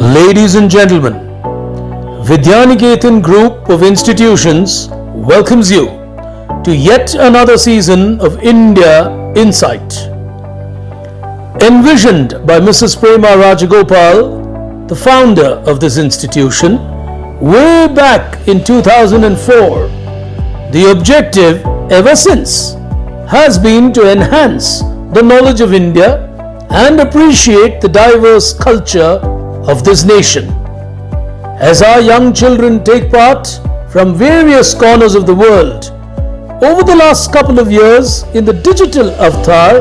Ladies and gentlemen, Vidyaniketan Group of Institutions welcomes you to yet another season of India Insight. Envisioned by Mrs. Prema Rajagopal, the founder of this institution, way back in 2004, the objective ever since has been to enhance the knowledge of India and appreciate the diverse culture of this nation. As our young children take part from various corners of the world, over the last couple of years in the digital avatar,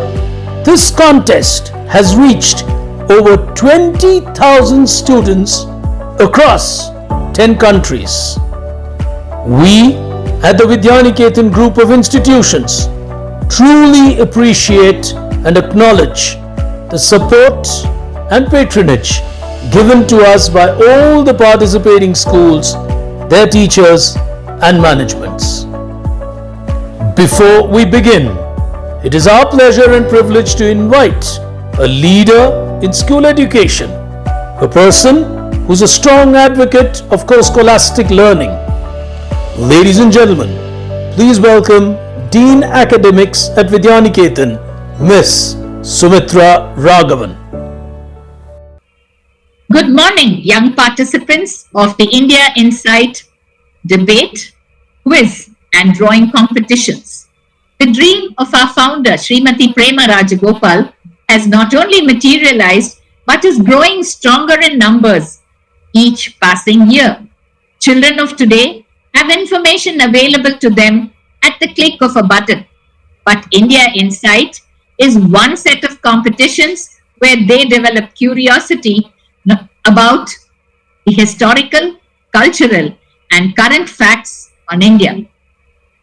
this contest has reached over 20,000 students across 10 countries. We at the Vidyaniketan Group of Institutions truly appreciate and acknowledge the support and patronage given to us by all the participating schools, their teachers and managements. Before we begin, it is our pleasure and privilege to invite a leader in school education, a person who's a strong advocate of co-scholastic learning. Ladies and gentlemen, please welcome Dean Academics at Vidyaniketan, Miss Sumitra Raghavan. Good morning, young participants of the India Insight debate, quiz and drawing competitions. The dream of our founder, Srimati Prema Rajagopal, has not only materialized but is growing stronger in numbers each passing year. Children of today have information available to them at the click of a button. But India Insight is one set of competitions where they develop curiosity about the historical, cultural, and current facts on India.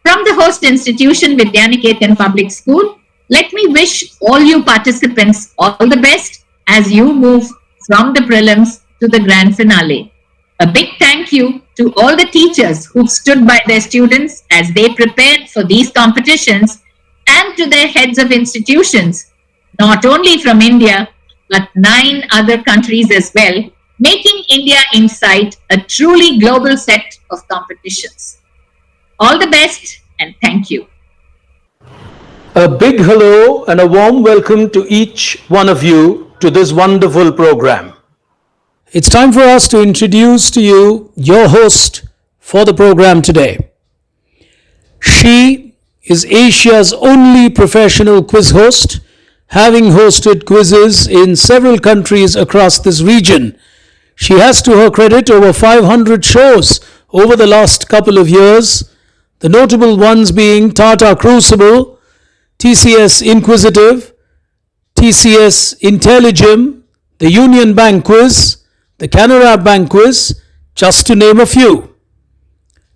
From the host institution, Vidyaniketan Public School, let me wish all you participants all the best as you move from the prelims to the grand finale. A big thank you to all the teachers who stood by their students as they prepared for these competitions, and to their heads of institutions, not only from India, but 9 other countries as well, making India Insight a truly global set of competitions. All the best and thank you. A big hello and a warm welcome to each one of you to this wonderful program. It's time for us to introduce to you your host for the program today. She is Asia's only professional quiz host, having hosted quizzes in several countries across this region. She has to her credit over 500 shows over the last couple of years, the notable ones being Tata Crucible, TCS Inquisitive, TCS Intelligim, the Union Bank Quiz, the Canara Bank Quiz, just to name a few.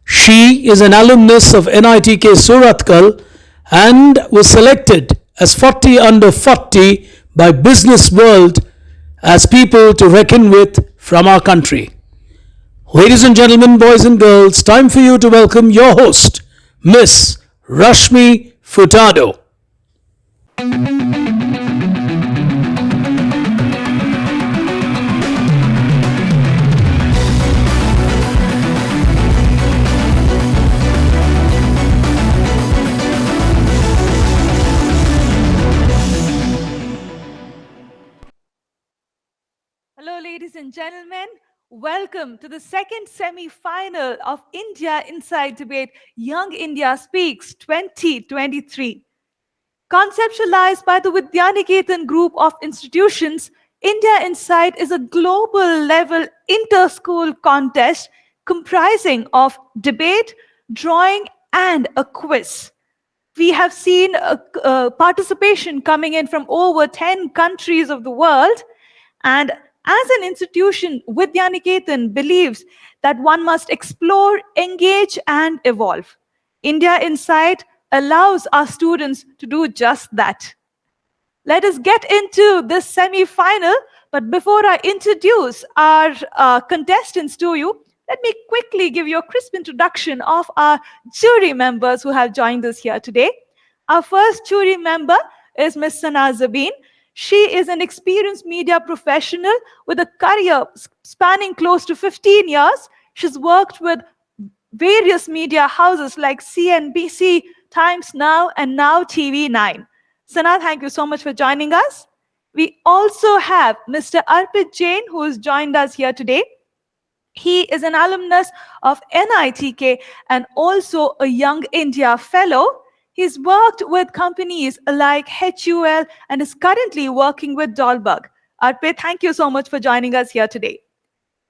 She is an alumnus of NITK Surathkal and was selected as 40 under 40 by Business World as people to reckon with from our country. Ladies and gentlemen, boys and girls, time for you to welcome your host, Miss Rashmi Furtado. Hello, ladies and gentlemen. Welcome to the second semi-final of India Inside Debate Young India Speaks 2023. Conceptualized by the Vidyaniketan Group of Institutions, India Inside is a global-level inter-school contest comprising of debate, drawing, and a quiz. We have seen participation coming in from over 10 countries of the world, and as an institution, Vidyaniketan believes that one must explore, engage, and evolve. India Insight allows our students to do just that. Let us get into this semi-final, but before I introduce our contestants to you, let me quickly give you a crisp introduction of our jury members who have joined us here today. Our first jury member is Ms. Sana Zabin. She is an experienced media professional with a career spanning close to 15 years. She's worked with various media houses like CNBC, Times Now, and now TV9. Sana, thank you so much for joining us. We also have Mr. Arpit Jain, who has joined us here today. He is an alumnus of NITK and also a Young India Fellow. He's worked with companies like HUL and is currently working with Dolberg. Arpit, thank you so much for joining us here today.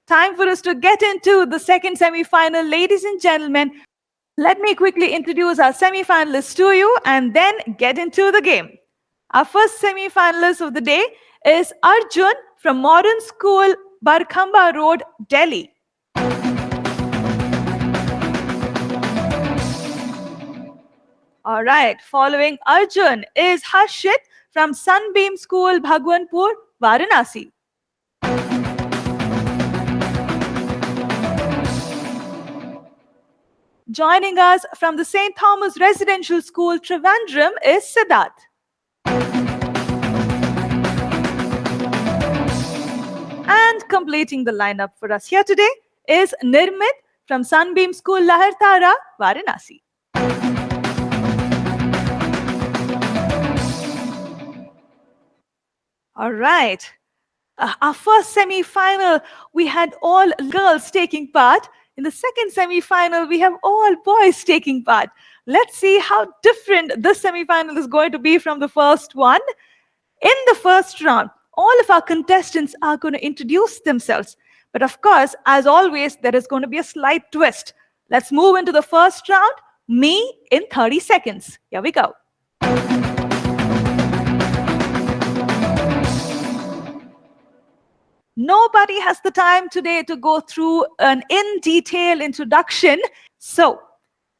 Time for us to get into the second semi-final. Ladies and gentlemen, let me quickly introduce our semi-finalists to you and then get into the game. Our first semi-finalist of the day is Arjun from Modern School, Barkhamba Road, Delhi. All right, following Arjun is Harshit from Sunbeam School, Bhagwanpur, Varanasi. Joining us from the St. Thomas Residential School, Trivandrum, is Siddharth. And completing the lineup for us here today is Nirmit from Sunbeam School, Lahartara, Varanasi. All right. Our first semi-final, we had all girls taking part. In the second semi-final, we have all boys taking part. Let's see how different this semi-final is going to be from the first one. In the first round, all of our contestants are going to introduce themselves. But of course, as always, there is going to be a slight twist. Let's move into the first round, me in 30 seconds. Here we go. Nobody has the time today to go through an in-detail introduction. So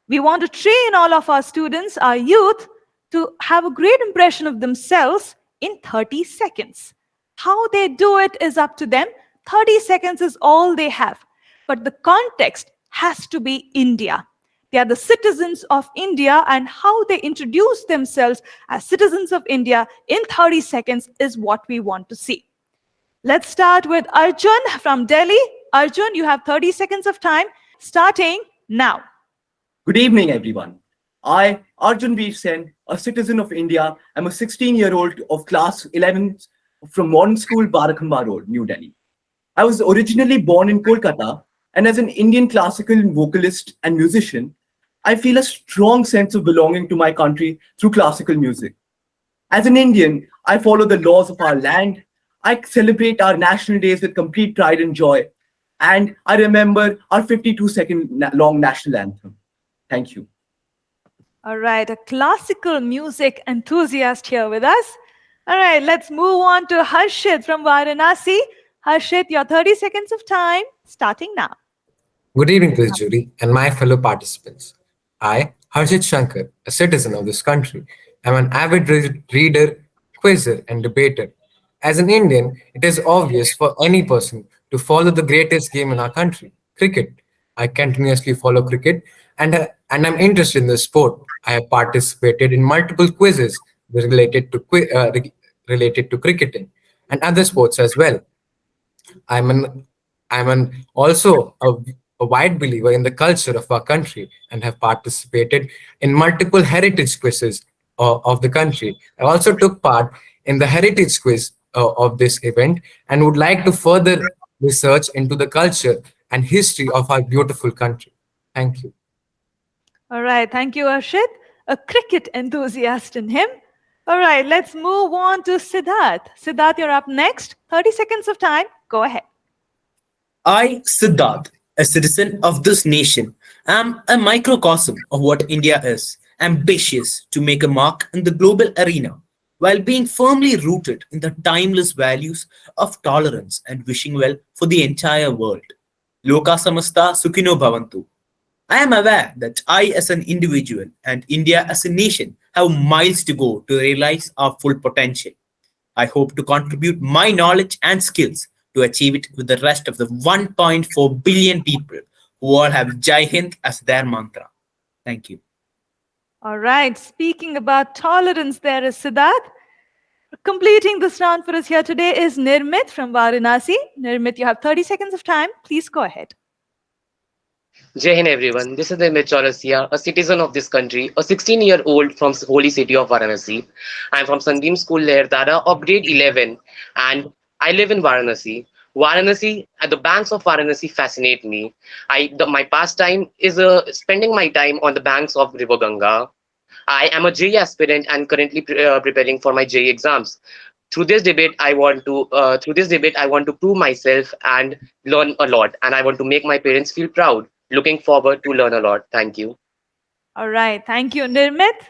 we want to train all of our students, our youth, to have a great impression of themselves in 30 seconds. How they do it is up to them. 30 seconds is all they have. But the context has to be India. They are the citizens of India, and how they introduce themselves as citizens of India in 30 seconds is what we want to see. Let's start with Arjun from Delhi. Arjun, you have 30 seconds of time, starting now. Good evening, everyone. I, Arjun Veer Sen, a citizen of India, am a 16-year-old of class 11 from Modern School, Barakhamba Road, New Delhi. I was originally born in Kolkata, and as an Indian classical vocalist and musician, I feel a strong sense of belonging to my country through classical music. As an Indian, I follow the laws of our land. I celebrate our national days with complete pride and joy. And I remember our 52-second long national anthem. Thank you. All right, a classical music enthusiast here with us. All right, let's move on to Harshit from Varanasi. Harshit, your 30 seconds of time, starting now. Good evening to the jury and my fellow participants. I, Harshit Shankar, a citizen of this country, am an avid reader, quizzer, and debater. As an Indian, it is obvious for any person to follow the greatest game in our country, cricket. I continuously follow cricket and I'm interested in the sport. I have participated in multiple quizzes related to cricketing and other sports as well. I'm also a wide believer in the culture of our country and have participated in multiple heritage quizzes of the country. I also took part in the heritage quiz of this event and would like to further research into the culture and history of our beautiful country. Thank you. All right, thank you, Harshit. A cricket enthusiast in him. All right, let's move on to Siddharth. Siddharth, you're up next. 30 seconds of time. Go ahead. I, Siddharth, a citizen of this nation, am a microcosm of what India is, ambitious to make a mark in the global arena, while being firmly rooted in the timeless values of tolerance and wishing well for the entire world. Loka samasta sukhino bhavantu. I am aware that I as an individual and India as a nation have miles to go to realize our full potential. I hope to contribute my knowledge and skills to achieve it with the rest of the 1.4 billion people who all have Jai Hind as their mantra. Thank you. All right, speaking about tolerance, there is Siddharth. Completing this round for us here today is Nirmit from Varanasi. Nirmit, you have 30 seconds of time. Please go ahead. Jai Hind everyone, this is Amit Chaurasia, a citizen of this country, a 16-year-old from holy city of Varanasi. I am from Sandeep School Lehrdara of grade 11 and I live in Varanasi. Varanasi, the banks of Varanasi fascinate me. My pastime is spending my time on the banks of River Ganga. I am a JEE aspirant and currently preparing for my JEE exams. Through this debate I want to prove myself and learn a lot, and I want to make my parents feel proud. Looking forward to learn a lot. Thank you. All right. Thank you, Nirmit.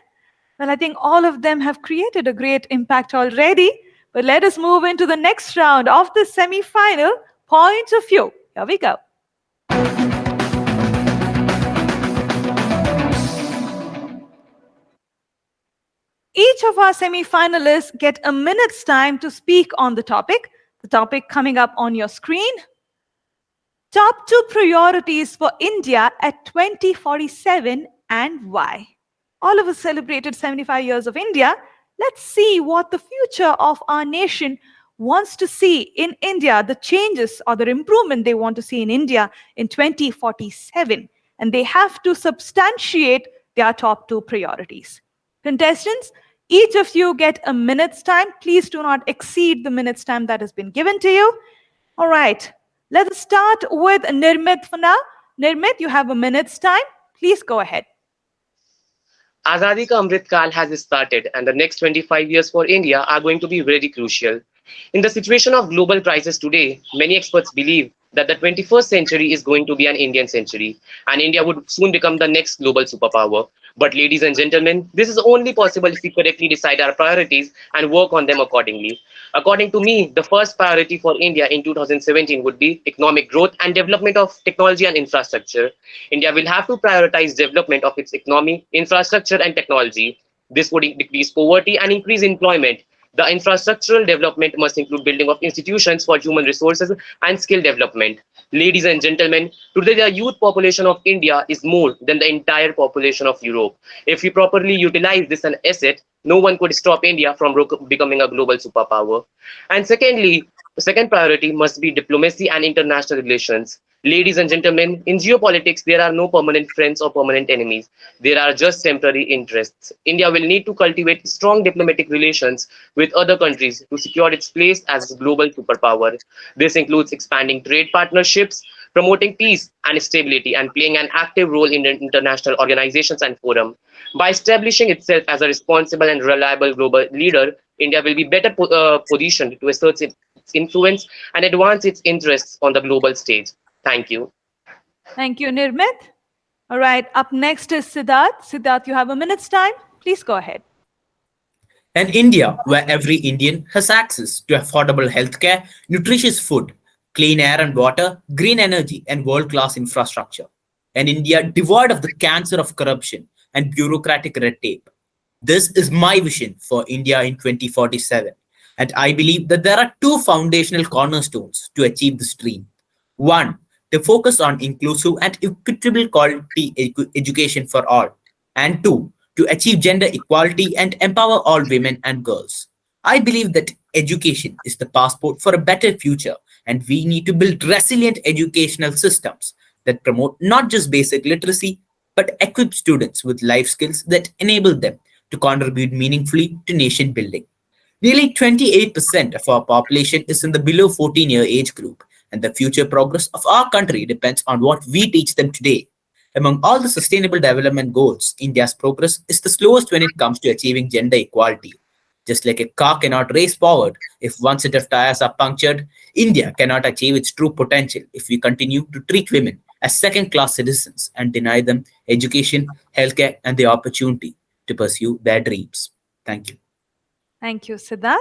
Well, I think all of them have created a great impact already. But let us move into the next round of the semi-final point of view. Here we go. Each of our semi-finalists get a minute's time to speak on the topic. The topic coming up on your screen. Top 2 priorities for India at 2047 and why? All of us celebrated 75 years of India. Let's see what the future of our nation wants to see in India, the changes or the improvement they want to see in India in 2047. And they have to substantiate their top 2 priorities. Contestants, each of you get a minute's time. Please do not exceed the minute's time that has been given to you. All right. Let us start with Nirmit for now. Nirmit, you have a minute's time. Please go ahead. Azadi Ka Amrit Kal has started, and the next 25 years for India are going to be very crucial. In the situation of global crisis today, many experts believe that the 21st century is going to be an Indian century, and India would soon become the next global superpower. But ladies and gentlemen, this is only possible if we correctly decide our priorities and work on them accordingly. According to me, the first priority for India in 2017 would be economic growth and development of technology and infrastructure. India will have to prioritize development of its economy, infrastructure, and technology. This would decrease poverty and increase employment. The infrastructural development must include building of institutions for human resources and skill development. Ladies and gentlemen, today the youth population of India is more than the entire population of Europe. If we properly utilize this as an asset, no one could stop India from becoming a global superpower. And secondly, the second priority must be diplomacy and international relations. Ladies and gentlemen, in geopolitics, there are no permanent friends or permanent enemies. There are just temporary interests. India will need to cultivate strong diplomatic relations with other countries to secure its place as a global superpower. This includes expanding trade partnerships, promoting peace and stability, and playing an active role in international organizations and forums. By establishing itself as a responsible and reliable global leader, India will be better positioned to assert its influence and advance its interests on the global stage. Thank you. Thank you, Nirmit. All right, up next is Siddharth. Siddharth, you have a minute's time. Please go ahead. An India where every Indian has access to affordable healthcare, nutritious food, clean air and water, green energy, and world-class infrastructure. An India devoid of the cancer of corruption and bureaucratic red tape. This is my vision for India in 2047. And I believe that there are 2 foundational cornerstones to achieve this dream. 1, to focus on inclusive and equitable quality education for all. And 2, to achieve gender equality and empower all women and girls. I believe that education is the passport for a better future, and we need to build resilient educational systems that promote not just basic literacy, but equip students with life skills that enable them to contribute meaningfully to nation building. Nearly 28% of our population is in the below 14-year age group, and the future progress of our country depends on what we teach them today. Among all the sustainable development goals, India's progress is the slowest when it comes to achieving gender equality. Just like a car cannot race forward if one set of tires are punctured, India cannot achieve its true potential if we continue to treat women as second-class citizens and deny them education, healthcare, and the opportunity to pursue their dreams. Thank you. Thank you, Siddharth.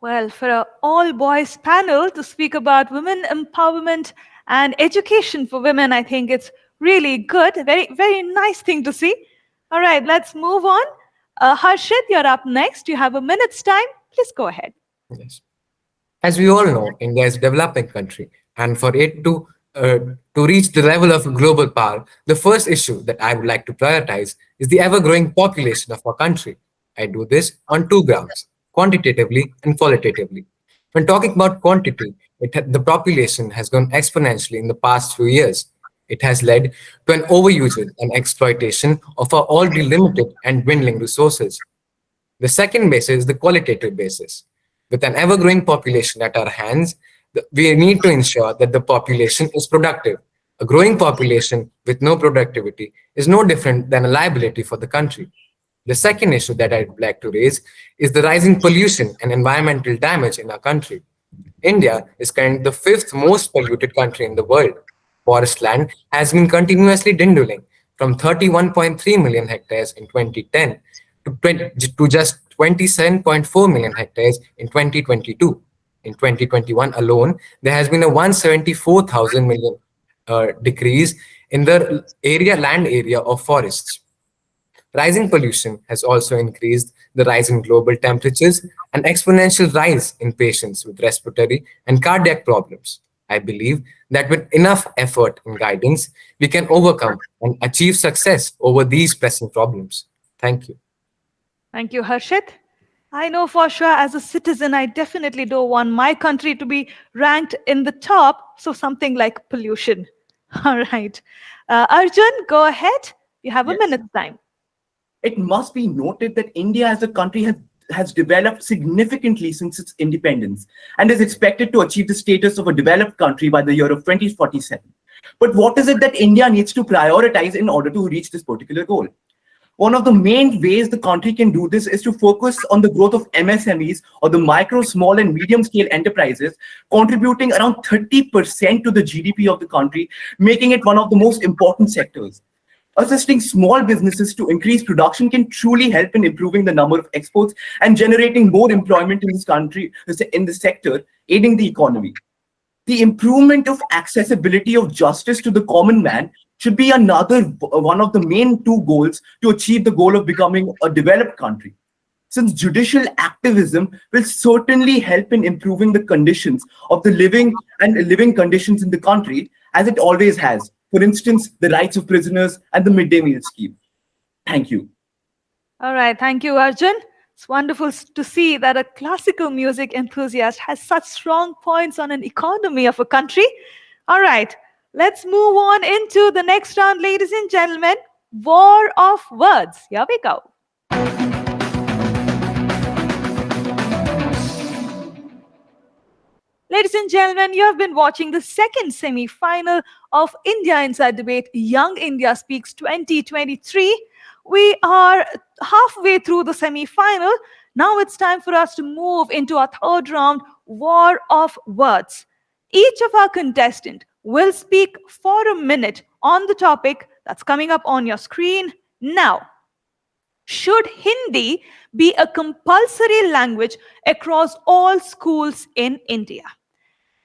Well, for an all-boys panel to speak about women empowerment and education for women, I think it's really good. A very, very nice thing to see. All right, let's move on. Harshit, you're up next. You have a minute's time. Please go ahead. Yes. As we all know, India is a developing country, and for it to reach the level of global power, the first issue that I would like to prioritize is the ever-growing population of our country. I do this on 2 grounds. quantitatively and qualitatively. When talking about quantity, the population has grown exponentially in the past few years. It has led to an overusage and exploitation of our already limited and dwindling resources. The second basis is the qualitative basis. With an ever growing population at our hands, we need to ensure that the population is productive. A growing population with no productivity is no different than a liability for the country. The second issue that I'd like to raise is the rising pollution and environmental damage in our country. India is currently the fifth most polluted country in the world. Forest land has been continuously dwindling from 31.3 million hectares in 2010 to just 27.4 million hectares in 2022. In 2021 alone, there has been a 174,000 million decrease in the land area of forests. Rising pollution has also increased the rise in global temperatures and exponential rise in patients with respiratory and cardiac problems. I believe that with enough effort and guidance, we can overcome and achieve success over these pressing problems. Thank you. Thank you, Harshit. I know for sure as a citizen, I definitely don't want my country to be ranked in the top, so something like pollution. All right. Arjun, go ahead. You have a Yes. minute's time. It must be noted that India as a country has developed significantly since its independence and is expected to achieve the status of a developed country by the year of 2047. But what is it that India needs to prioritize in order to reach this particular goal? One of the main ways the country can do this is to focus on the growth of MSMEs, or the micro, small, and medium scale enterprises, contributing around 30% to the GDP of the country, making it one of the most important sectors. Assisting small businesses to increase production can truly help in improving the number of exports and generating more employment in this country, in the sector, aiding the economy. The improvement of accessibility of justice to the common man should be another one of the main two goals to achieve the goal of becoming a developed country. Since judicial activism will certainly help in improving the conditions of the living conditions in the country, as it always has. For instance, the rights of prisoners and the midday meal scheme. Thank you. All right. Thank you, Arjun. It's wonderful to see that a classical music enthusiast has such strong points on an economy of a country. All right. Let's move on into the next round, ladies and gentlemen. War of words. Here we go. Ladies and gentlemen, you have been watching the second semi-final of India Inside Debate Young India Speaks 2023. We are halfway through the semi-final. Now it's time for us to move into our third round, War of Words. Each of our contestants will speak for a minute on the topic that's coming up on your screen now. Should Hindi be a compulsory language across all schools in India?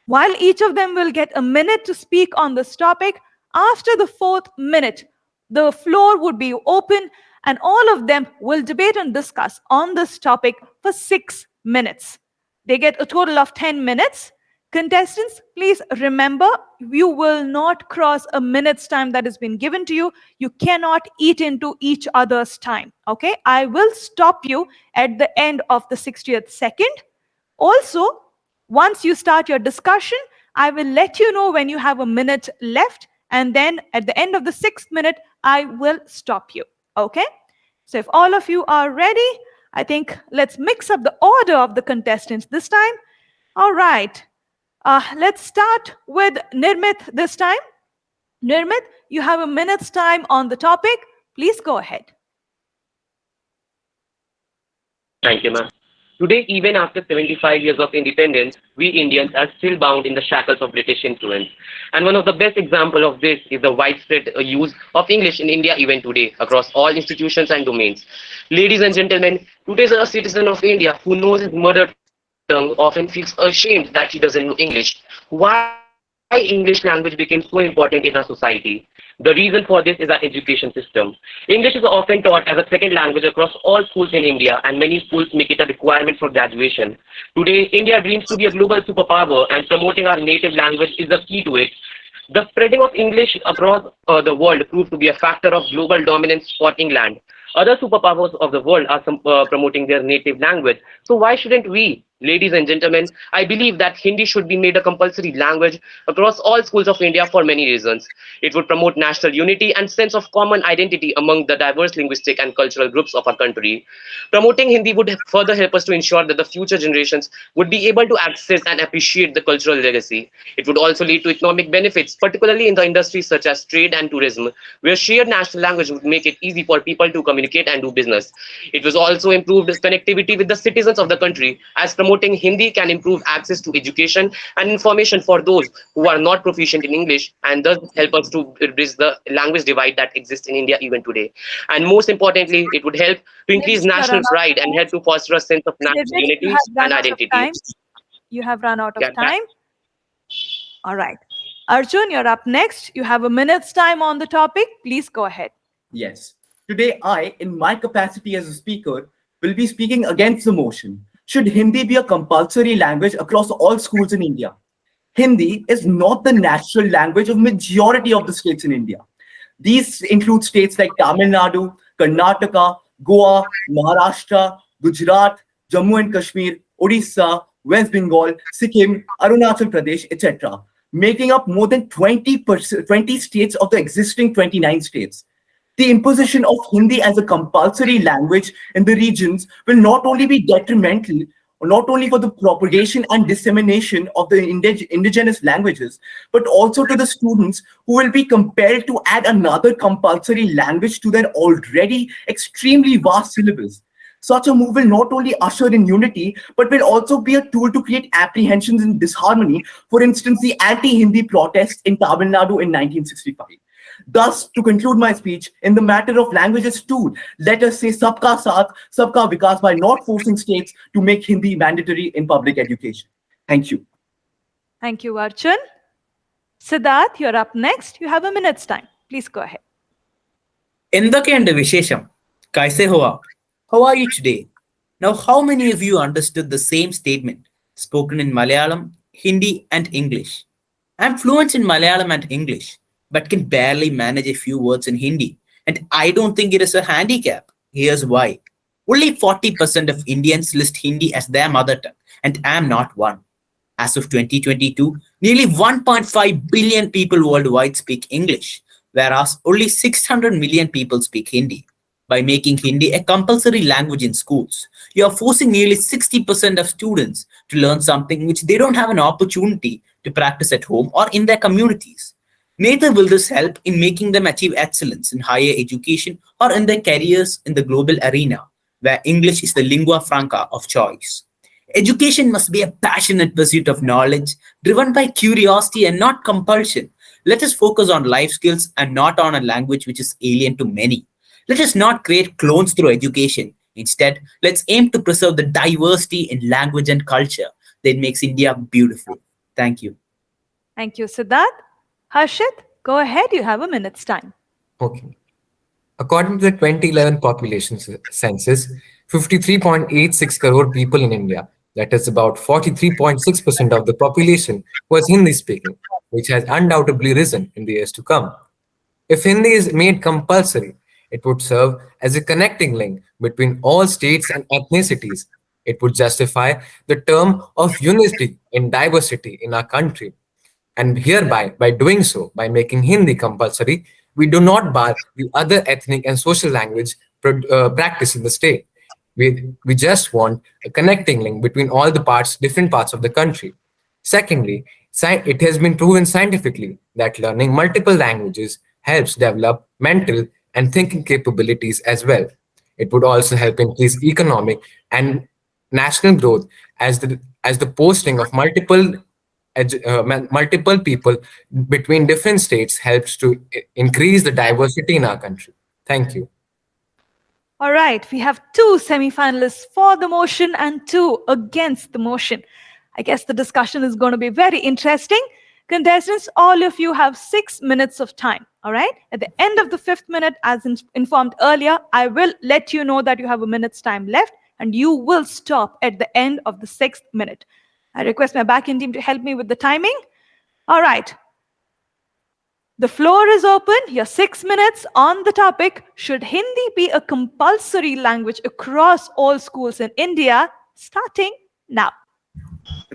While each of them will get a minute to speak on this topic, after the fourth minute, the floor would be open and all of them will debate and discuss on this topic for 6 minutes. They get a total of 10 minutes. Contestants, please remember, you will not cross a minute's time that has been given to you. You cannot eat into each other's time. Okay? I will stop you at the end of the 60th second. Also, once you start your discussion, I will let you know when you have a minute left. And then at the end of the 6th minute, I will stop you. Okay? So if all of you are ready, I think let's mix up the order of the contestants this time. All right. Let's start with Nirmit this time. Nirmit, you have a minute's time on the topic. Please go ahead. Thank you, ma'am. Today, even after 75 years of independence, we Indians are still bound in the shackles of British influence. And one of the best examples of this is the widespread use of English in India even today, across all institutions and domains. Ladies and gentlemen, today's a citizen of India who knows his mother tongue often feels ashamed that he doesn't know English. Why English language became so important in our society? The reason for this is our education system. English is often taught as a second language across all schools in India, and many schools make it a requirement for graduation. Today, India dreams to be a global superpower, and promoting our native language is the key to it. The spreading of English across the world proved to be a factor of global dominance for England. Other superpowers of the world are promoting their native language. So why shouldn't we? Ladies and gentlemen, I believe that Hindi should be made a compulsory language across all schools of India for many reasons. It would promote national unity and sense of common identity among the diverse linguistic and cultural groups of our country. Promoting Hindi would further help us to ensure that the future generations would be able to access and appreciate the cultural legacy. It would also lead to economic benefits, particularly in the industries such as trade and tourism, where shared national language would make it easy for people to communicate and do business. It was also improved connectivity with the citizens of the country, as promoting Hindi can improve access to education and information for those who are not proficient in English, and thus help us to bridge the language divide that exists in India even today. And most importantly, it would help to increase Since you are national run out pride of and time, help to foster a sense of national Civic, you unity have and run out of identity. time. You have run out Yeah, of time. All right. Arjun, you're up next. You have a minute's time on the topic. Please go ahead. Yes. Today, I, in my capacity as a speaker, will be speaking against the motion. Should Hindi be a compulsory language across all schools in India? Hindi is not the national language of majority of the states in India. These include states like Tamil Nadu, Karnataka, Goa, Maharashtra, Gujarat, Jammu and Kashmir, Odisha, West Bengal, Sikkim, Arunachal Pradesh, etc., making up more than 20 states of the existing 29 states. The imposition of Hindi as a compulsory language in the regions will not only be detrimental, not only for the propagation and dissemination of the indigenous languages, but also to the students who will be compelled to add another compulsory language to their already extremely vast syllabus. Such a move will not only usher in unity, but will also be a tool to create apprehensions and disharmony. For instance, the anti-Hindi protests in Tamil Nadu in 1965. Thus, to conclude my speech, in the matter of languages too, let us say sabka saath, sabka vikas by not forcing states to make Hindi mandatory in public education. Thank you. Thank you, Arjun. Siddharth, you're up next. You have a minute's time. Please go ahead. എന്തൊക്കെയുണ്ട് വിശേഷം? കൈസെ ഹോ app? How are you today? Now, how many of you understood the same statement spoken in Malayalam, Hindi, and English? I'm fluent in Malayalam and English, but can barely manage a few words in Hindi. And I don't think it is a handicap. Here's why. Only 40% of Indians list Hindi as their mother tongue, and I'm not one. As of 2022, nearly 1.5 billion people worldwide speak English, whereas only 600 million people speak Hindi. By making Hindi a compulsory language in schools, you are forcing nearly 60% of students to learn something which they don't have an opportunity to practice at home or in their communities. Neither will this help in making them achieve excellence in higher education or in their careers in the global arena, where English is the lingua franca of choice. Education must be a passionate pursuit of knowledge, driven by curiosity and not compulsion. Let us focus on life skills and not on a language which is alien to many. Let us not create clones through education. Instead, let's aim to preserve the diversity in language and culture that makes India beautiful. Thank you. Thank you, Siddharth. Harshit, go ahead. You have a minute's time. Okay. According to the 2011 population census, 53.86 crore people in India, that is about 43.6% of the population, was Hindi speaking, which has undoubtedly risen in the years to come. If Hindi is made compulsory, it would serve as a connecting link between all states and ethnicities. It would justify the term of unity in diversity in our country. And hereby, by doing so, by making Hindi compulsory, we do not bar the other ethnic and social language practice in the state. We just want a connecting link between all the different parts of the country. Secondly, it has been proven scientifically that learning multiple languages helps develop mental and thinking capabilities as well. It would also help increase economic and national growth as the posting of multiple people between different states helps to increase the diversity in our country. Thank you. All right, we have 2 semi-finalists for the motion and 2 against the motion. I guess the discussion is going to be very interesting. Contestants, all of you have 6 minutes of time. All right, at the end of the 5th minute, as informed earlier, I will let you know that you have a minute's time left and you will stop at the end of the 6th minute. I request my back-end team to help me with the timing. All right. The floor is open. Your 6 minutes on the topic. Should Hindi be a compulsory language across all schools in India? Starting now.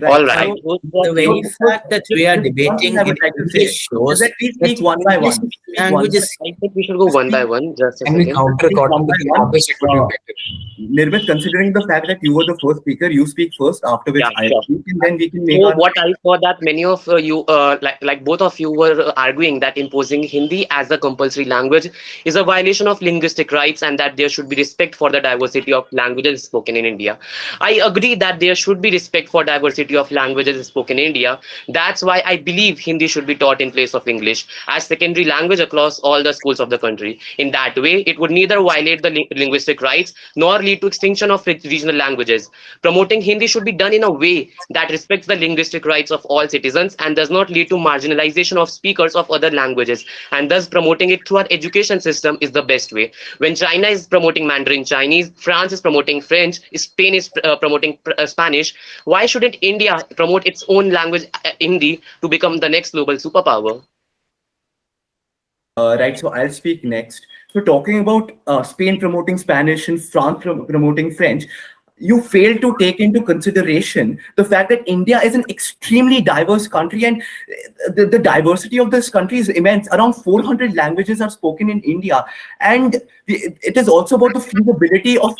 All Right. right. So, The very fact that we are just one thing debating I in would like to say English is shows that we that speak one by English one. Speak one language by is I think we should go one by one. Just a Can we second. counter Speak according one to by the one. numbers? It would be better. Nirmit, considering the fact that you were the first speaker, you speak first, after which Yeah, I sure. speak, and then we can make So our. what I saw that many of you, like both of you, were arguing that imposing Hindi as a compulsory language is a violation of linguistic rights, and that there should be respect for the diversity of languages spoken in India. I agree that there should be respect for diversity of languages spoken in India. That's why I believe Hindi should be taught in place of English as secondary language across all the schools of the country. In that way, it would neither violate the linguistic rights nor lead to extinction of regional languages. Promoting Hindi should be done in a way that respects the linguistic rights of all citizens and does not lead to marginalization of speakers of other languages. And thus, promoting it through our education system is the best way. When China is promoting Mandarin Chinese, France is promoting French, Spain is promoting Spanish, why shouldn't India promote its own language, Hindi, to become the next global superpower? Right, so I'll speak next. So, talking about Spain promoting Spanish and France promoting French, you fail to take into consideration the fact that India is an extremely diverse country, and the diversity of this country is immense. Around 400 languages are spoken in India, and it is also about the feasibility of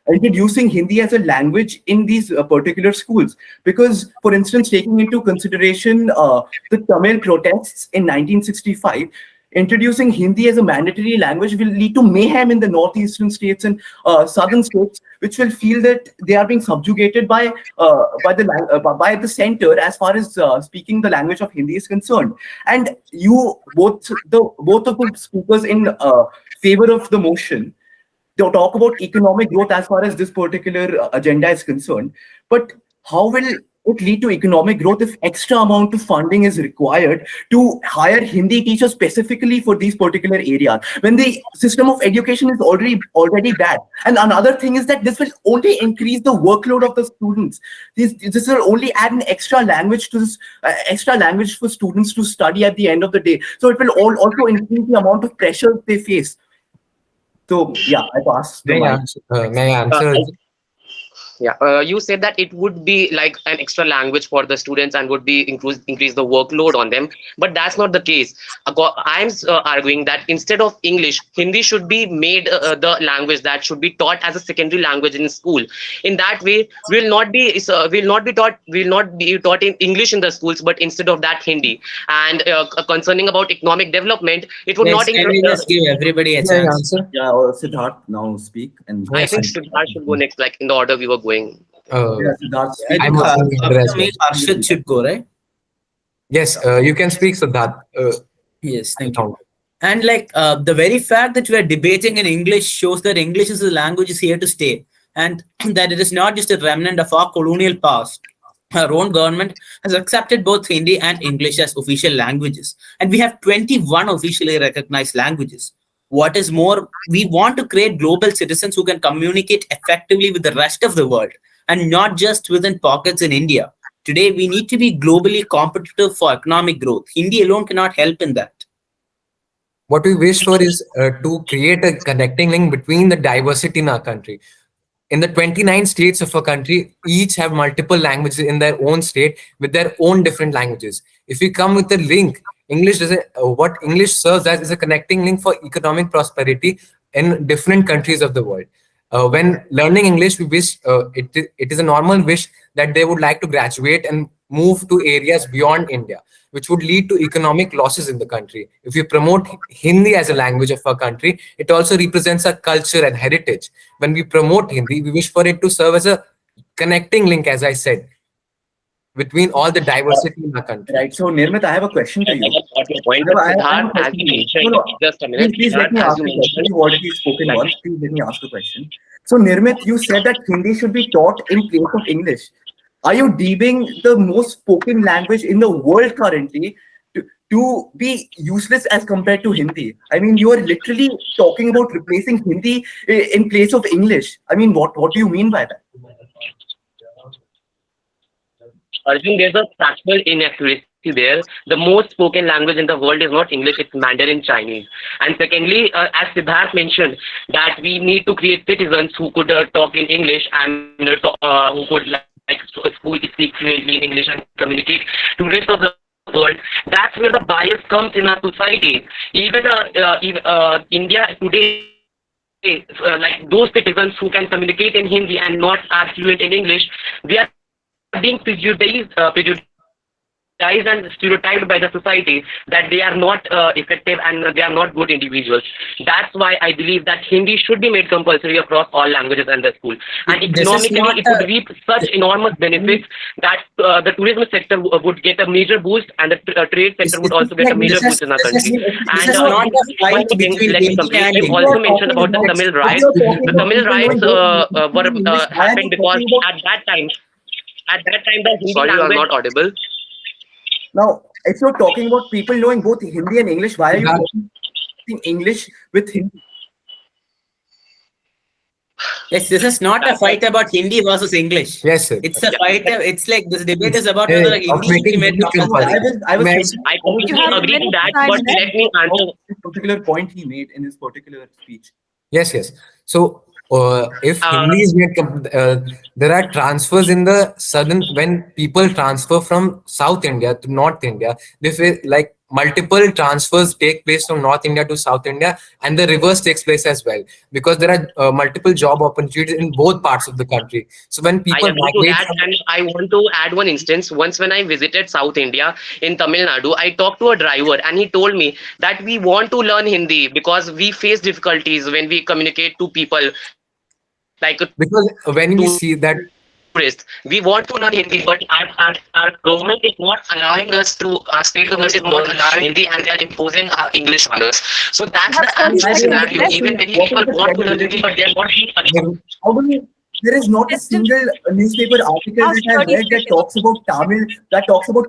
introducing Hindi as a language in these particular schools. Because, for instance, taking into consideration the Tamil protests in 1965, introducing Hindi as a mandatory language will lead to mayhem in the northeastern states and southern states, which will feel that they are being subjugated by the center as far as speaking the language of Hindi is concerned. And both of the speakers in favor of the motion, they talk about economic growth as far as this particular agenda is concerned. But how will it lead to economic growth if extra amount of funding is required to hire Hindi teachers specifically for these particular areas when the system of education is already bad? And another thing is that this will only increase the workload of the students. This will only add an extra language to this extra language for students to study at the end of the day. So it will also increase the amount of pressure they face. So yeah, I pass the mic. May I answer? Yeah, you said that it would be like an extra language for the students and would be increase the workload on them, but that's not the case. I'm arguing that instead of English, Hindi should be made the language that should be taught as a secondary language in school. In that way, will not be taught in English in the schools, but instead of that Hindi. And concerning about economic development, it would Yes, not. can we just give everybody a May I chance? answer? Yeah, Siddharth now speak. And I Yes, think Siddharth should go next, like in the order we were going. yeah, Siddharth I speak. think I'm asking Indra as after well. me, Arshad should go, right? Yes, you can speak, Siddharth. Yes, thank you. And like the very fact that we are debating in English shows that English is a language is here to stay, and that it is not just a remnant of our colonial past. Our own government has accepted both Hindi and English as official languages, and we have 21 officially recognized languages. What is more, we want to create global citizens who can communicate effectively with the rest of the world and not just within pockets in India. Today, we need to be globally competitive for economic growth. Hindi alone cannot help in that. What we wish for is to create a connecting link between the diversity in our country. In the 29 states of our country, each have multiple languages in their own state with their own different languages. If we come with a link, English doesn't. What English serves as is a connecting link for economic prosperity in different countries of the world. When learning English, we wish it is a normal wish that they would like to graduate and move to areas beyond India, which would lead to economic losses in the country. If we promote Hindi as a language of our country, it also represents our culture and heritage. When we promote Hindi, we wish for it to serve as a connecting link, as I said, between all the diversity in our country. Right. So Nirmit, I have a question to I you. got your point, No, but I have a Siddharth, as question you to you. mentioned, No, just a minute, please let Siddharth, me as ask you a question. mentioned, You've already spoken right. once. Please let me ask a question. So Nirmit, you said that Hindi should be taught in place of English. Are you deeming the most spoken language in the world currently to be useless as compared to Hindi? I mean, you are literally talking about replacing Hindi in place of English. I mean, what do you mean by that? Arjun, there's a factual inaccuracy there. The most spoken language in the world is not English, it's Mandarin Chinese. And secondly, as Siddharth mentioned, that we need to create citizens who could talk in English and who could school speak fluently in English and communicate to rest of the world. That's where the bias comes in our society. India today, like those citizens who can communicate in Hindi and not are fluent in English, they are being prejudiced and stereotyped by the society that they are not effective and they are not good individuals. That's why I believe that Hindi should be made compulsory across all languages in the school. And economically, This it is would not reap a such enormous benefits that the tourism sector would get a major boost, and the trade sector would also get a major boost in our country. And this is not a one fight more thing, between let me Hindi complete. and You English. also mentioned about the Tamil riots. The Tamil riots were happened because at that time the Hindi Sorry, you are language. not audible. Now, if you're talking about people knowing both Hindi and English, why are you talking English with Hindi? Yes, this is not a fight about Hindi versus English. Yes, sir. It's a fight. It's like this debate is about Hey, whether of Hindi should be making made Hindi compulsory. I was I completely have a agree to minute, that, Simon. but let me answer. this particular point he made in his particular speech. Yes. So, if Uh, Hindi is made, there are transfers in the southern when people transfer from South India to North India. They feel like multiple transfers take place from North India to South India, and the reverse takes place as well because there are multiple job opportunities in both parts of the country. So when I people agree to migrate that, from and I want to add one instance. Once, when I visited South India in Tamil Nadu, I talked to a driver, and he told me that we want to learn Hindi because we face difficulties when we communicate to people like a because when we see that tourist. We want to learn Hindi, but our government is not allowing us to. Our state government is not allowing Hindi, and they are imposing English on us. So that's the actual scenario. Even many people want to learn Hindi, but they are not being allowed. How do you, there is not a single newspaper article that I've read that talks about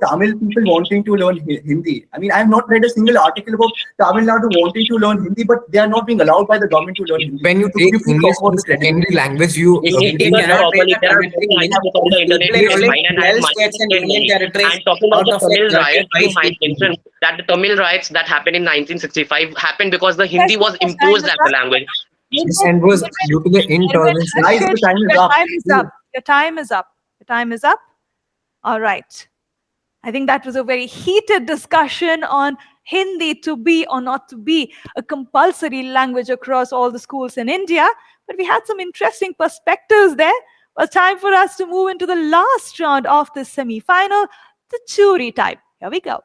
Tamil people wanting to learn Hindi. I mean, I have not read a single article about Tamil Nadu wanting to learn Hindi, but they are not being allowed by the government to learn Hindi. when you So take could please English talk about as the a secondary language, you If They they cannot cannot properly. make a There are commentary many means articles on the internet people in which only mine and I 12 have states and union money. territories And talking about out the of like Tamil riots, you 35 might states. mention that the Tamil riots that happened in 1965 happened because the Hindi was Yes, imposed as time a language. and was due to the intolerance. Guys, the time is Your up. time is up. Your time is up. Your time is up. All right. I think that was a very heated discussion on Hindi to be or not to be a compulsory language across all the schools in India. But we had some interesting perspectives there. Well, time for us to move into the last round of this semi-final, the jury type. Here we go.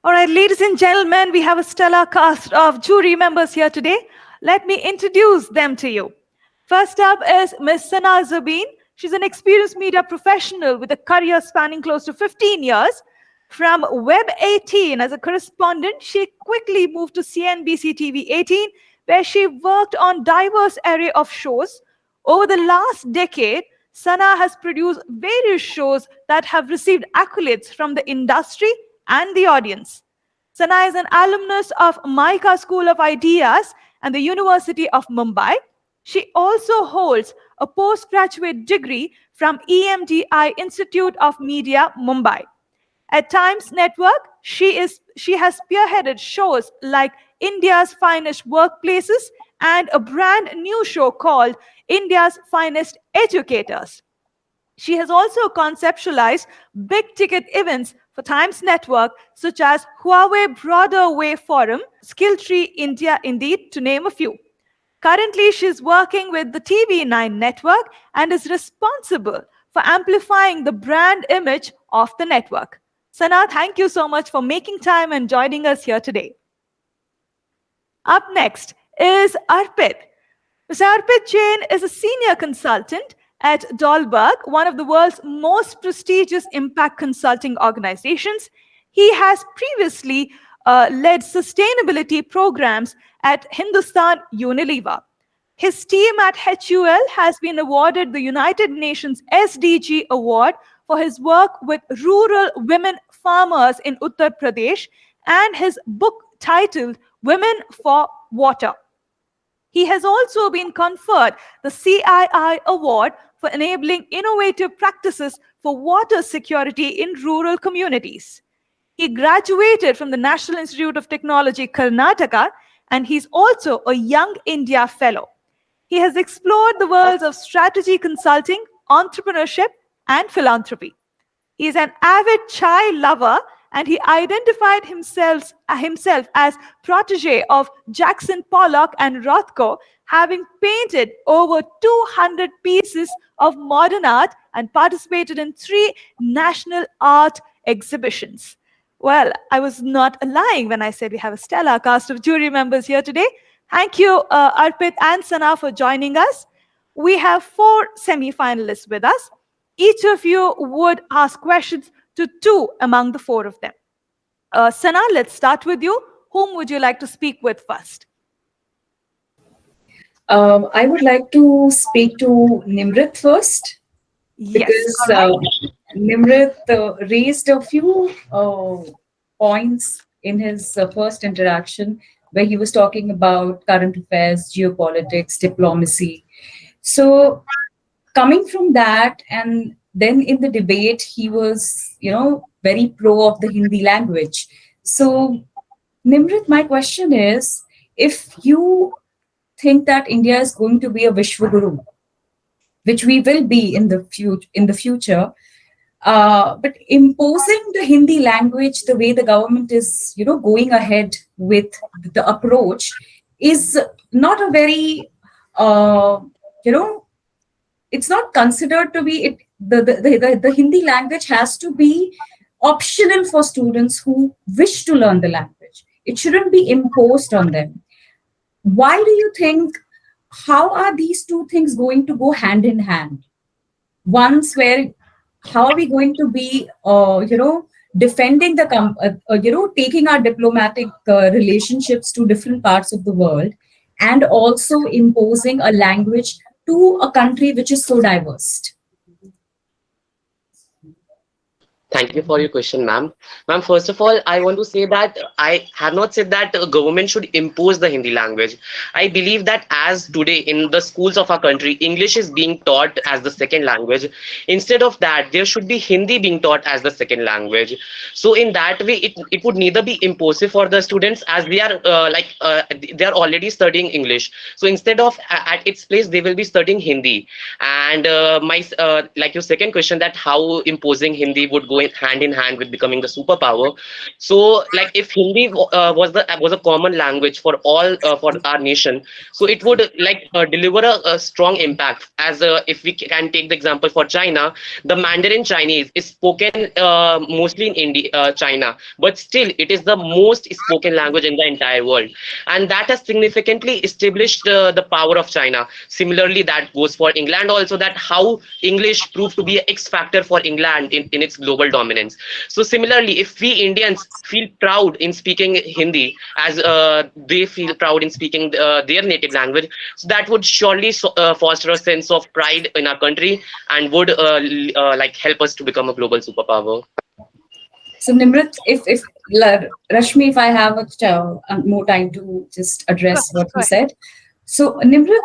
All right, ladies and gentlemen, we have a stellar cast of jury members here today. Let me introduce them to you. First up is Ms. Sana Zabeen. She's an experienced media professional with a career spanning close to 15 years. From Web 18 as a correspondent, she quickly moved to CNBC TV 18, where she worked on diverse array of shows. Over the last decade, Sana has produced various shows that have received accolades from the industry and the audience. Sana is an alumnus of Maika School of Ideas and the University of Mumbai. She also holds a postgraduate degree from EMDI Institute of Media, Mumbai. At Times Network, she has spearheaded shows like India's Finest Workplaces and a brand new show called India's Finest Educators. She has also conceptualized big ticket events for Times Network, such as Huawei Broader Way Forum, Skilltree India, indeed, to name a few. Currently, she's working with the TV9 network and is responsible for amplifying the brand image of the network. Sana, thank you so much for making time and joining us here today. Up next is Arpit. Mr. Arpit Jain is a senior consultant at Dahlberg, one of the world's most prestigious impact consulting organizations. He has previously led sustainability programs at Hindustan Unilever. His team at HUL has been awarded the United Nations SDG Award for his work with rural women farmers in Uttar Pradesh and his book titled Women for Water. He has also been conferred the CII Award for enabling innovative practices for water security in rural communities. He graduated from the National Institute of Technology, Karnataka, and he's also a Young India Fellow. He has explored the worlds of strategy consulting, entrepreneurship, and philanthropy. He is an avid child lover, and he identified himself as protege of Jackson Pollock and Rothko, having painted over 200 pieces of modern art and participated in 3 national art exhibitions. Well, I was not lying when I said we have a stellar cast of jury members here today. Thank you, Arpit and Sana, for joining us. We have 4 semi-finalists with us. Each of you would ask questions to 2 among the 4 of them. Sana, let's start with you. Whom would you like to speak with first? I would like to speak to Nimrit first, Yes. because all right. Nimrit raised a few points in his first interaction where he was talking about current affairs, geopolitics, diplomacy. So coming from that, and then in the debate, he was, very pro of the Hindi language. So, Nimrit, my question is, if you think that India is going to be a Vishwaguru, which we will be in the future, but imposing the Hindi language the way the government is, going ahead with the approach is not a very, it's not considered to be it. The Hindi language has to be optional for students who wish to learn the language. It shouldn't be imposed on them. Why do you think? How are these 2 things going to go hand in hand? Once where, how are we going to be, defending the, taking our diplomatic relationships to different parts of the world, and also imposing a language to a country which is so diverse? Thank you for your question, ma'am. Ma'am, first of all, I want to say that I have not said that government should impose the Hindi language. I believe that as today in the schools of our country, English is being taught as the second language. Instead of that, there should be Hindi being taught as the second language. So in that way, it would neither be imposive for the students, as they are they are already studying English. So instead of at its place, they will be studying Hindi. And like your second question, that how imposing Hindi would go hand in hand with becoming the superpower. So like if Hindi was a common language for all for our nation, so it would deliver a strong impact. As if we can take the example for China, the Mandarin Chinese is spoken mostly in India, China, but still it is the most spoken language in the entire world, and that has significantly established the power of China. Similarly, that goes for England also, that how English proved to be an X factor for England in its global dominance. So similarly, if we Indians feel proud in speaking Hindi as they feel proud in speaking their native language, so that would surely foster a sense of pride in our country and would help us to become a global superpower. So Nimrit, if Rashmi, if I have more time to just address what you said. So Nimrit,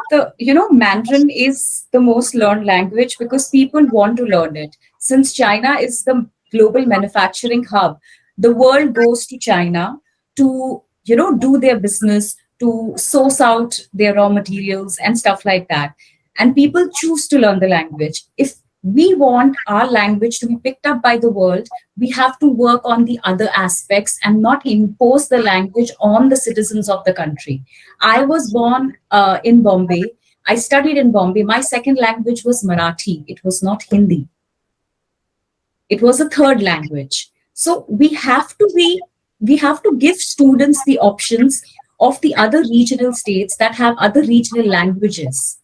Mandarin is the most learned language because people want to learn it. Since China is the global manufacturing hub, the world goes to China to, do their business, to source out their raw materials and stuff like that. And people choose to learn the language. If we want our language to be picked up by the world, we have to work on the other aspects and not impose the language on the citizens of the country. I was born in Bombay. I studied in Bombay. My second language was Marathi. It was not Hindi. It was a third language. So we have to give students the options of the other regional states that have other regional languages.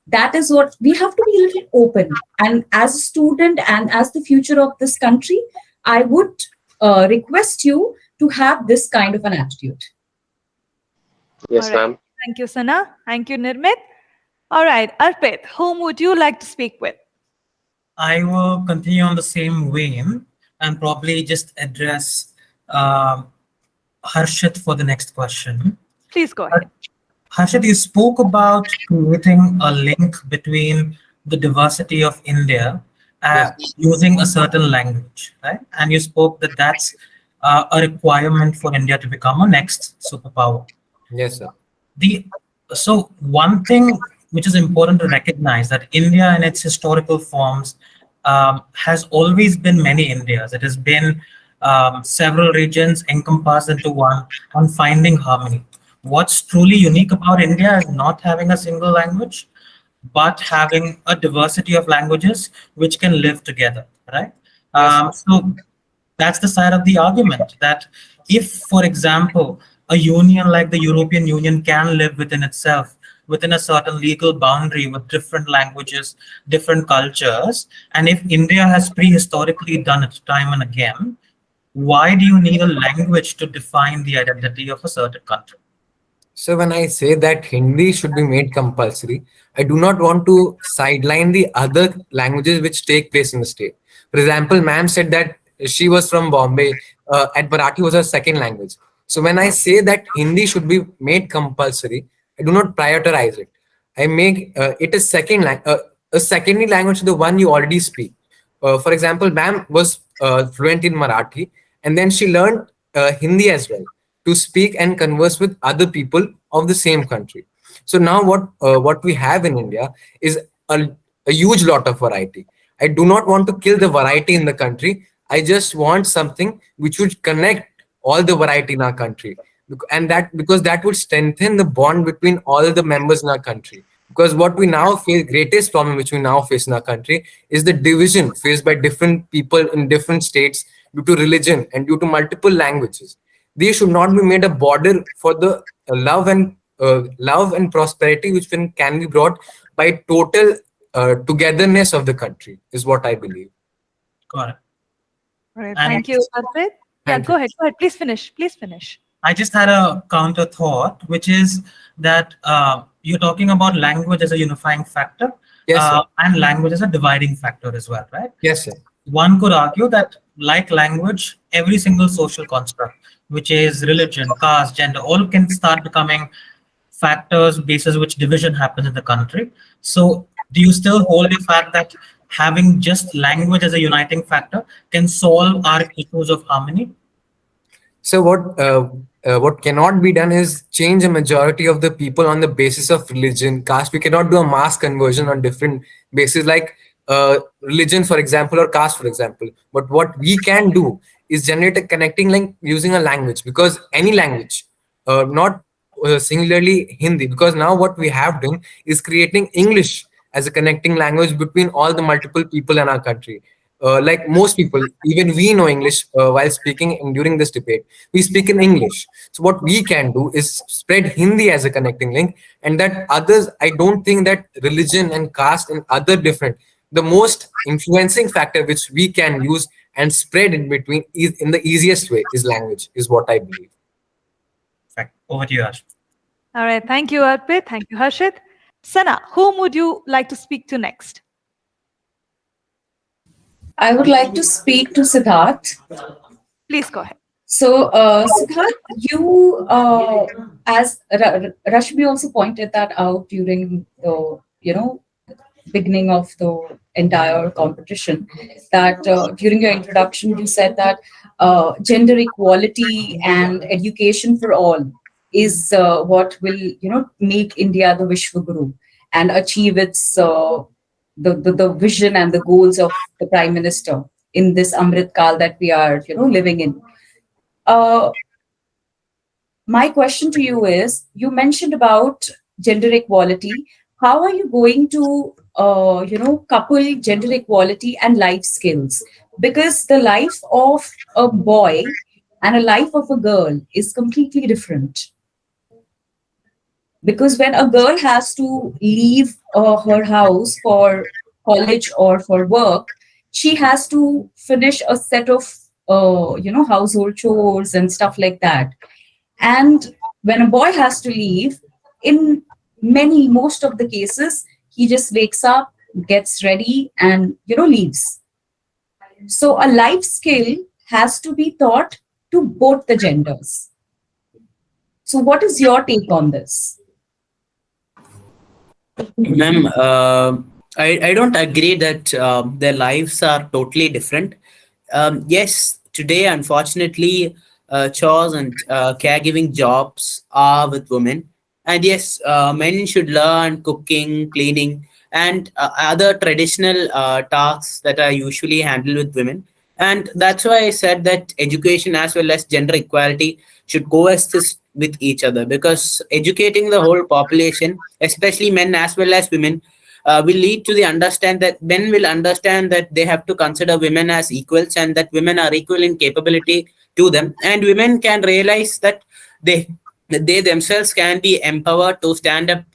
That is what we have to be a little open. And as a student and as the future of this country, I would request you to have this kind of an attitude. Yes, ma'am. Thank you, Sana. Thank you, Nirmit. All right, Arpit, whom would you like to speak with? I will continue on the same vein and probably just address Harshit for the next question. Please go ahead. Harshit, you spoke about creating a link between the diversity of India Yes, using a certain language, right? And you spoke that that's a requirement for India to become a next superpower. yes, sir. The so one thing which is important to recognize that India in its historical forms has always been many Indias. It has been several regions encompassed into one and finding harmony. What's truly unique about India is not having a single language, but having a diversity of languages which can live together, right? Yes, So that's the side of the argument that if, for example, a union like the European Union can live within itself, within a certain legal boundary with different languages, different cultures, and if India has prehistorically done it time and again, why do you need a language to define the identity of a certain country? so when I say that Hindi should be made compulsory, I do not want to sideline the other languages which take place in the state. For example, ma'am said that she was from Bombay, and Marathi was her second language. So when I say that Hindi should be made compulsory, I do not prioritize it. I make it a secondary language to the one you already speak. For example, ma'am was fluent in Marathi, and then she learned Hindi as well to speak and converse with other people of the same country. So now what we have in India is a huge lot of variety. I do not want to kill the variety in the country. I just want something which would connect all the variety in our country, and that because that would strengthen the bond between all the members in our country. Because what we now face, greatest problem which we now face in our country is the division faced by different people in different states due to religion and due to multiple languages. They should not be made a border for the love and prosperity which can be brought by total togetherness of the country is what I believe. Got it. All right, And thank you, Arpit. Yeah, Thank go you. ahead. Go ahead. Please finish. Please finish. I just had a counter thought, which is that you're talking about language as a unifying factor Yes, sir. and language as a dividing factor as well, right? Yes, sir. One could argue that, like language, every single social construct, which is religion, caste, gender, all can start becoming factors basis which division happens in the country. So, do you still hold the fact that having just language as a uniting factor can solve our issues of harmony? So what cannot be done is change a majority of the people on the basis of religion, caste. We cannot do a mass conversion on different bases like religion, for example, or caste, for example. But what we can do is generate a connecting link using a language, because any language, not singularly Hindi, because now what we have done is creating English as a connecting language between all the multiple people in our country. Like most people, even we know English while speaking and during this debate. We speak in English. So what we can do is spread Hindi as a connecting link, and that others, I don't think that religion and caste and other different, the most influencing factor which we can use and spread in between is in the easiest way is language, is what I believe. Fact. Over to you, Ash. All right, thank you, Arpit. Thank you, Harshit. Sana, whom would you like to speak to next? I would like to speak to Siddharth. Please go ahead. So, Siddharth, you, as Rashmi also pointed that out during the, beginning of the entire competition, that during your introduction, you said that gender equality and education for all is what will, make India the Vishwa Guru and achieve its the vision and the goals of the Prime Minister in this Amrit Kal that we are, living in. My question to you is, you mentioned about gender equality. How are you going to, couple gender equality and life skills? Because the life of a boy and a life of a girl is completely different. Because when a girl has to leave her house for college or for work, she has to finish a set of household chores and stuff like that. And when a boy has to leave, in most of the cases, he just wakes up, gets ready, and leaves. So a life skill has to be taught to both the genders. So what is your take on this? Ma'am, I don't agree that their lives are totally different. Yes, today, unfortunately, chores and caregiving jobs are with women. And yes, men should learn cooking, cleaning, and other traditional tasks that are usually handled with women. And that's why I said that education as well as gender equality should coexist with each other, because educating the whole population, especially men as well as women, will lead to the understand that men will understand that they have to consider women as equals, and that women are equal in capability to them, and women can realize that they they themselves can be empowered to stand up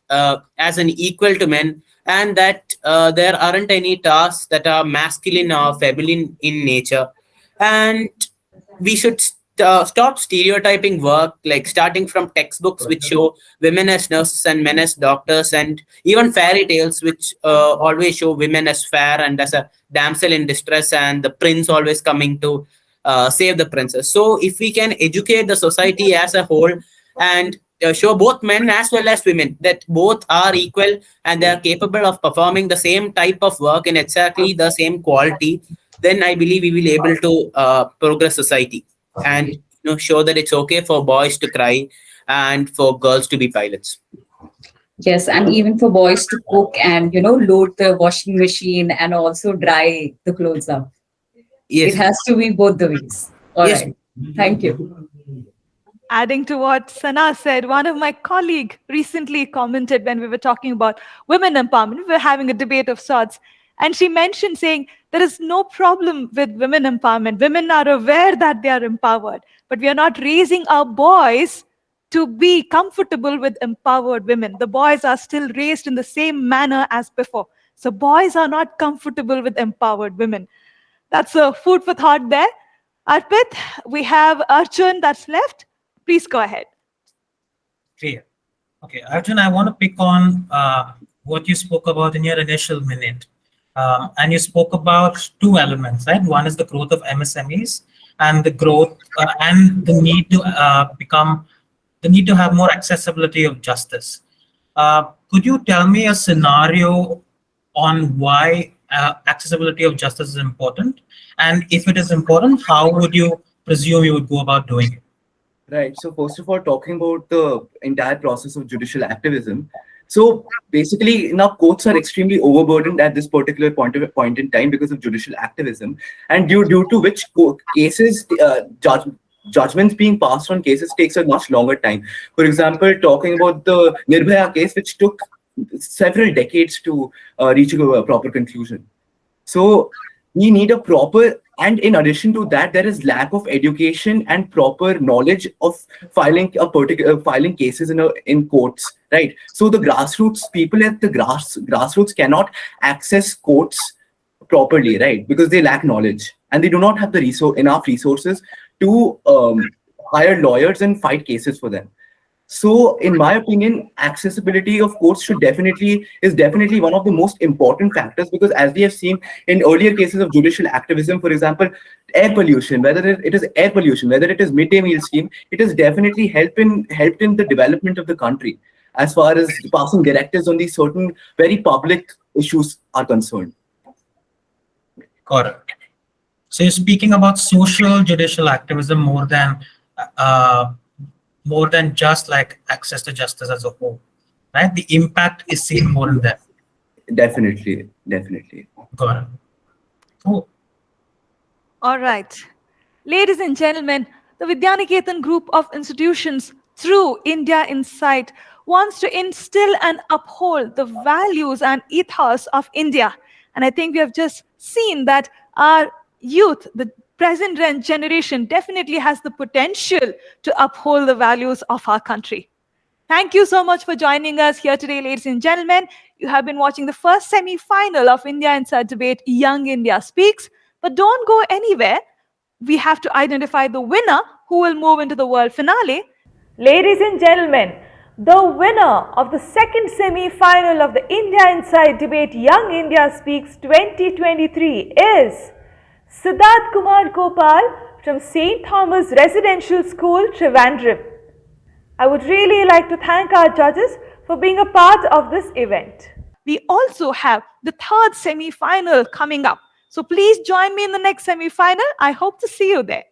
as an equal to men, and that there aren't any tasks that are masculine or feminine in nature. And we should stop stereotyping work, like starting from textbooks which show women as nurses and men as doctors, and even fairy tales which always show women as fair and as a damsel in distress, and the prince always coming to save the princess. So if we can educate the society as a whole, and show both men as well as women that both are equal and they are capable of performing the same type of work in exactly the same quality, then I believe we will able to progress society, and show that it's okay for boys to cry and for girls to be pilots. Yes, and even for boys to cook and load the washing machine and also dry the clothes up. It Yes, has to be both the ways. All yes. right. Thank you. Adding to what Sana said, one of my colleague recently commented when we were talking about women empowerment. We were having a debate of sorts, and she mentioned saying there is no problem with women empowerment. Women are aware that they are empowered, but we are not raising our boys to be comfortable with empowered women. The boys are still raised in the same manner as before. So boys are not comfortable with empowered women. That's a food for thought there. Arpit, we have Arjun that's left. Please go ahead. Clear. Okay, Arjun, I want to pick on what you spoke about in your initial minute. And you spoke about two elements, right? One is the growth of MSMEs and the growth and the need to the need to have more accessibility of justice. Could you tell me a scenario on why accessibility of justice is important? And if it is important, how would you presume you would go about doing it? Right. So first of all, talking about the entire process of judicial activism. So basically, now courts are extremely overburdened at this particular point in time because of judicial activism, and due to which cases, judgments being passed on cases takes a much longer time. For example, talking about the Nirbhaya case, which took several decades to reach a proper conclusion. So we need a proper, and in addition to that, there is lack of education and proper knowledge of filing cases in courts, right? So the grassroots people at the grassroots cannot access courts properly, right? Because they lack knowledge and they do not have the enough resources to hire lawyers and fight cases for them. So, in my opinion, accessibility of courts is definitely one of the most important factors, because as we have seen in earlier cases of judicial activism, for example, air pollution, whether it is air pollution, whether it is midday meal scheme, it has definitely helped in the development of the country as far as passing directives on these certain very public issues are concerned. Got it. So you're speaking about social judicial activism more than just like access to justice as a whole, right? The impact is seen more in that. Definitely. Got it. Cool. All right. Ladies and gentlemen, the Vidyaniketan group of institutions through India Insight wants to instill and uphold the values and ethos of India. And I think we have just seen that our youth, the present generation, definitely has the potential to uphold the values of our country. Thank you so much for joining us here today, ladies and gentlemen. You have been watching the first semi-final of India Inside Debate, Young India Speaks. But don't go anywhere. We have to identify the winner who will move into the world finale. Ladies and gentlemen, the winner of the second semi-final of the India Inside Debate, Young India Speaks 2023 is Siddharth Kumar Gopal from St. Thomas Residential School, Trivandrum. I would really like to thank our judges for being a part of this event. we also have the third semi-final coming up. So please join me in the next semi-final. I hope to see you there.